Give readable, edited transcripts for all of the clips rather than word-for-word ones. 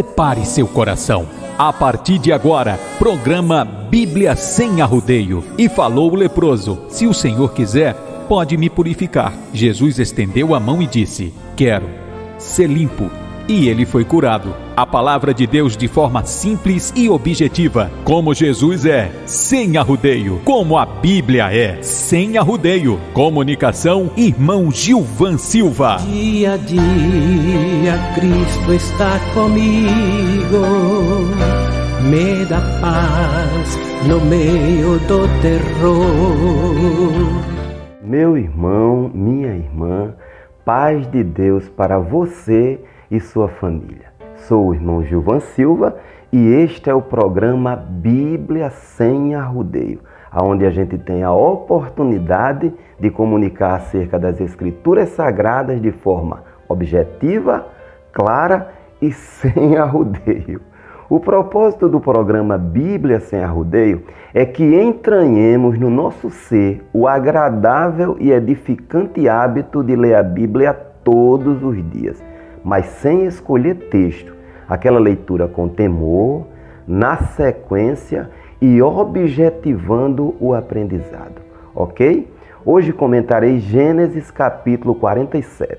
Prepare seu coração. A partir de agora, programa Bíblia Sem Arrodeio. E falou o leproso: se o Senhor quiser, pode me purificar. Jesus estendeu a mão e disse: quero ser limpo. E ele foi curado. A palavra de Deus de forma simples e objetiva. Como Jesus é, sem arrodeio. Como a Bíblia é, sem arrodeio. Comunicação, irmão Gilvan Silva. Dia a dia, Cristo está comigo. Me dá paz no meio do terror. Meu irmão, minha irmã, paz de Deus para você e sua família. Sou o irmão Gilvan Silva e este é o programa Bíblia Sem Arrodeio, onde a gente tem a oportunidade de comunicar acerca das Escrituras Sagradas de forma objetiva, clara e sem arrodeio. O propósito do programa Bíblia Sem Arrodeio é que entranhemos no nosso ser o agradável e edificante hábito de ler a Bíblia todos os dias, mas sem escolher texto, aquela leitura com temor, na sequência e objetivando o aprendizado, ok? Hoje comentarei Gênesis capítulo 47.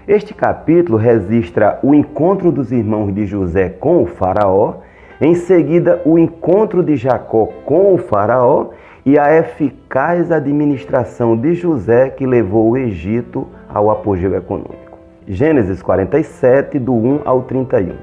Este capítulo registra o encontro dos irmãos de José com o faraó, em seguida o encontro de Jacó com o faraó e a eficaz administração de José que levou o Egito ao apogeu econômico. Gênesis 47, do 1 ao 31.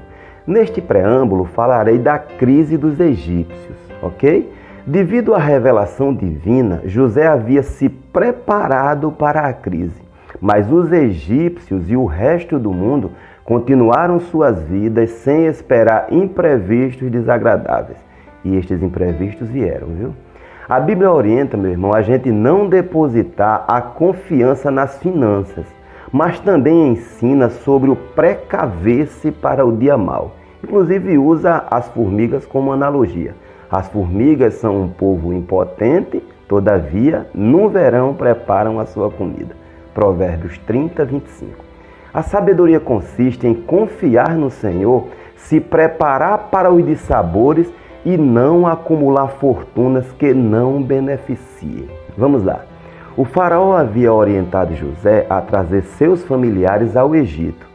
Neste preâmbulo falarei da crise dos egípcios, ok? Devido à revelação divina, José havia se preparado para a crise, mas os egípcios e o resto do mundo continuaram suas vidas sem esperar imprevistos desagradáveis. E estes imprevistos vieram, viu? A Bíblia orienta, meu irmão, a gente não depositar a confiança nas finanças, mas também ensina sobre o precaver-se para o dia mau. Inclusive usa as formigas como analogia. As formigas são um povo impotente, todavia, no verão preparam a sua comida. Provérbios 30, 25. A sabedoria consiste em confiar no Senhor, se preparar para os dissabores e não acumular fortunas que não beneficiem. Vamos lá. O faraó havia orientado José a trazer seus familiares ao Egito.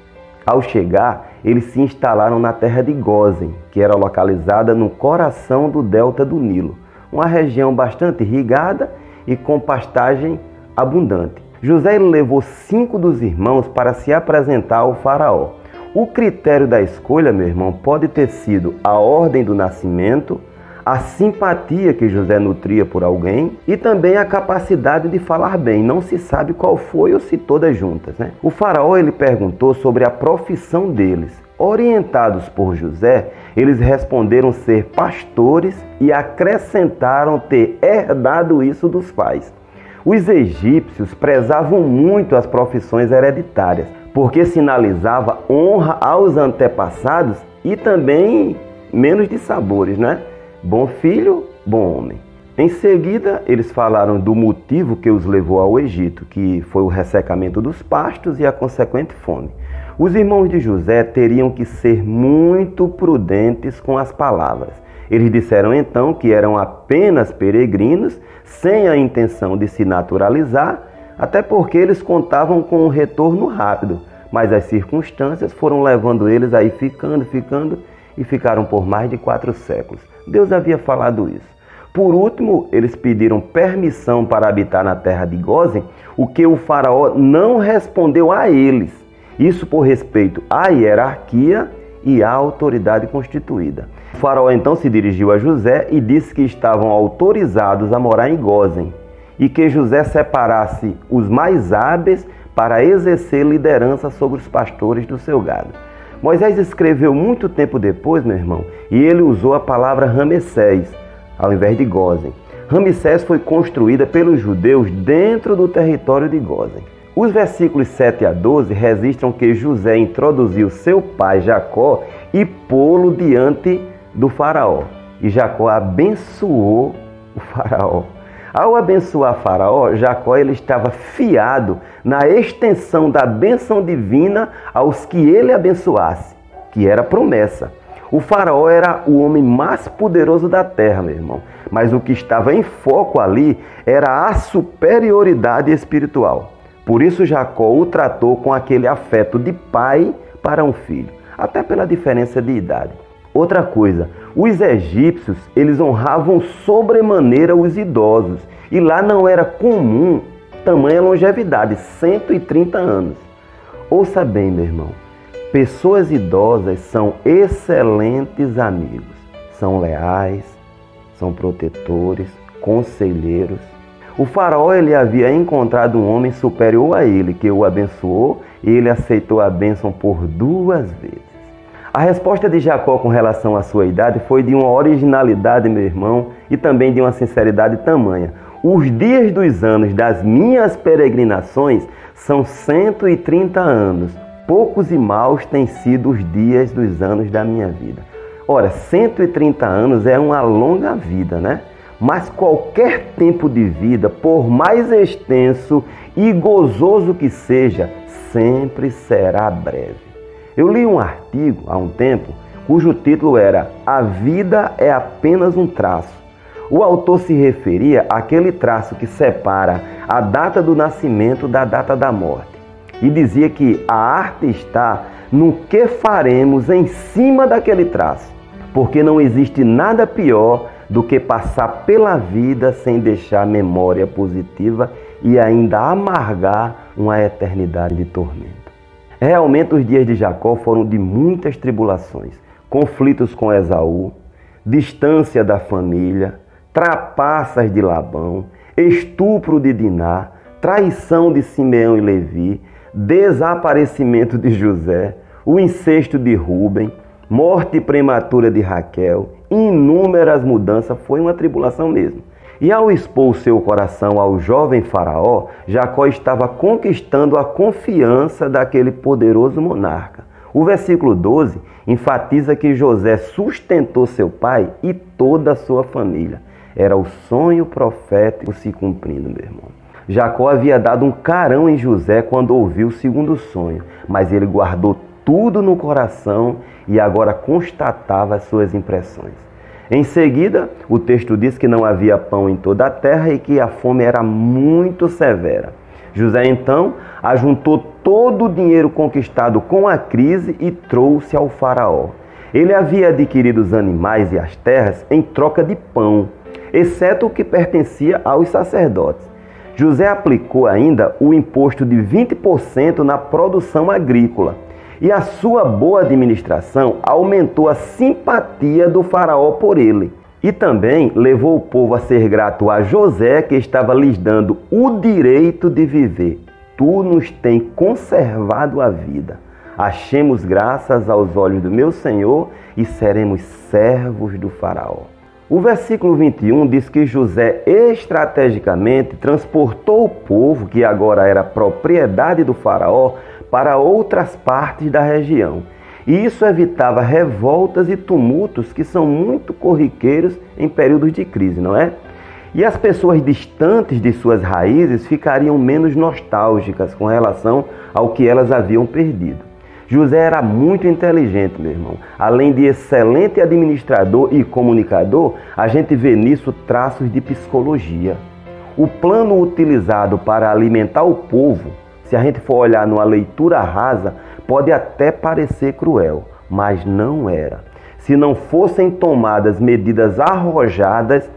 Ao chegar, eles se instalaram na terra de Gósen, que era localizada no coração do delta do Nilo, uma região bastante irrigada e com pastagem abundante. José levou 5 dos irmãos para se apresentar ao faraó. O critério da escolha, meu irmão, pode ter sido a ordem do nascimento, a simpatia que José nutria por alguém e também a capacidade de falar bem. Não se sabe qual foi ou se todas juntas, né? O faraó ele perguntou sobre a profissão deles. Orientados por José, eles responderam ser pastores e acrescentaram ter herdado isso dos pais. Os egípcios prezavam muito as profissões hereditárias, porque sinalizava honra aos antepassados e também menos dissabores, né? Bom filho, bom homem. Em seguida, eles falaram do motivo que os levou ao Egito, que foi o ressecamento dos pastos e a consequente fome. Os irmãos de José teriam que ser muito prudentes com as palavras. Eles disseram então que eram apenas peregrinos, sem a intenção de se naturalizar, até porque eles contavam com um retorno rápido, mas as circunstâncias foram levando eles aí ficando e ficaram por mais de 4 séculos. Deus havia falado isso. Por último, eles pediram permissão para habitar na terra de Gósen, o que o faraó não respondeu a eles. Isso por respeito à hierarquia e à autoridade constituída. O faraó então se dirigiu a José e disse que estavam autorizados a morar em Gósen e que José separasse os mais hábeis para exercer liderança sobre os pastores do seu gado. Moisés escreveu muito tempo depois, meu irmão, e ele usou a palavra Ramessés, ao invés de Gósen. Ramsés foi construída pelos judeus dentro do território de Gósen. Os versículos 7 a 12 registram que José introduziu seu pai Jacó e pô-lo diante do faraó. E Jacó abençoou o faraó. Ao abençoar Faraó, Jacó ele estava fiado na extensão da bênção divina aos que ele abençoasse, que era promessa. O faraó era o homem mais poderoso da terra, meu irmão. Mas o que estava em foco ali era a superioridade espiritual. Por isso Jacó o tratou com aquele afeto de pai para um filho, até pela diferença de idade. Outra coisa, os egípcios, eles honravam sobremaneira os idosos. E lá não era comum tamanha longevidade, 130 anos. Ouça bem, meu irmão, pessoas idosas são excelentes amigos. São leais, são protetores, conselheiros. O faraó ele havia encontrado um homem superior a ele, que o abençoou, e ele aceitou a bênção por 2 vezes. A resposta de Jacó com relação à sua idade foi de uma originalidade, meu irmão, e também de uma sinceridade tamanha. Os dias dos anos das minhas peregrinações são 130 anos. Poucos e maus têm sido os dias dos anos da minha vida. Ora, 130 anos é uma longa vida, né? Mas qualquer tempo de vida, por mais extenso e gozoso que seja, sempre será breve. Eu li um artigo há um tempo, cujo título era "A vida é apenas um traço". O autor se referia àquele traço que separa a data do nascimento da data da morte. E dizia que a arte está no que faremos em cima daquele traço, porque não existe nada pior do que passar pela vida sem deixar memória positiva e ainda amargar uma eternidade de tormento. Realmente os dias de Jacó foram de muitas tribulações, conflitos com Esaú, distância da família, trapaças de Labão, estupro de Diná, traição de Simeão e Levi, desaparecimento de José, o incesto de Rúben, morte prematura de Raquel, inúmeras mudanças, foi uma tribulação mesmo. E ao expor seu coração ao jovem faraó, Jacó estava conquistando a confiança daquele poderoso monarca. O versículo 12 enfatiza que José sustentou seu pai e toda a sua família. Era o sonho profético se cumprindo, meu irmão. Jacó havia dado um carão em José quando ouviu o segundo sonho, mas ele guardou tudo no coração e agora constatava as suas impressões. Em seguida, o texto diz que não havia pão em toda a terra e que a fome era muito severa. José então ajuntou todo o dinheiro conquistado com a crise e trouxe ao faraó. Ele havia adquirido os animais e as terras em troca de pão, exceto o que pertencia aos sacerdotes. José aplicou ainda o imposto de 20% na produção agrícola. E a sua boa administração aumentou a simpatia do faraó por ele. E também levou o povo a ser grato a José, que estava lhes dando o direito de viver. Tu nos tem conservado a vida. Achemos graças aos olhos do meu Senhor e seremos servos do faraó. O versículo 21 diz que José estrategicamente transportou o povo, que agora era propriedade do faraó, para outras partes da região. E isso evitava revoltas e tumultos que são muito corriqueiros em períodos de crise, não é? E as pessoas distantes de suas raízes ficariam menos nostálgicas com relação ao que elas haviam perdido. José era muito inteligente, meu irmão. Além de excelente administrador e comunicador, a gente vê nisso traços de psicologia. O plano utilizado para alimentar o povo, se a gente for olhar numa leitura rasa, pode até parecer cruel, mas não era. Se não fossem tomadas medidas arrojadas,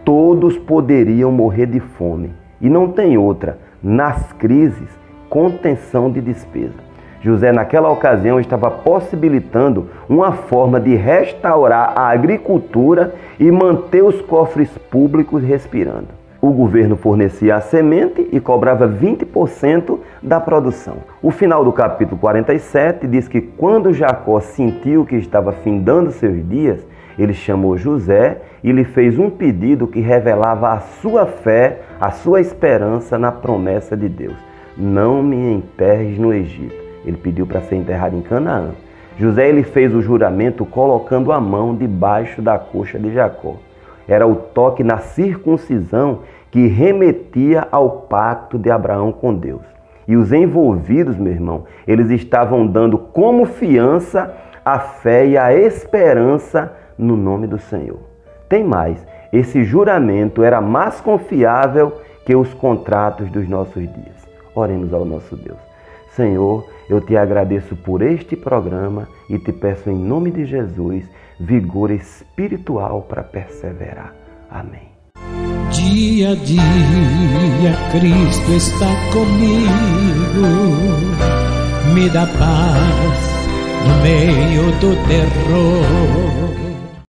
todos poderiam morrer de fome. E não tem outra, nas crises, contenção de despesa. José, naquela ocasião, estava possibilitando uma forma de restaurar a agricultura e manter os cofres públicos respirando. O governo fornecia a semente e cobrava 20% da produção. O final do capítulo 47 diz que quando Jacó sentiu que estava findando seus dias, ele chamou José e lhe fez um pedido que revelava a sua fé, a sua esperança na promessa de Deus. Não me enterres no Egito. Ele pediu para ser enterrado em Canaã. José ele fez o juramento colocando a mão debaixo da coxa de Jacó. Era o toque na circuncisão que remetia ao pacto de Abraão com Deus. E os envolvidos, meu irmão, eles estavam dando como fiança a fé e a esperança no nome do Senhor. Tem mais, esse juramento era mais confiável que os contratos dos nossos dias. Oremos ao nosso Deus. Senhor, eu te agradeço por este programa e te peço em nome de Jesus vigor espiritual para perseverar. Amém. Dia a dia Cristo está comigo, me dá paz no meio do terror.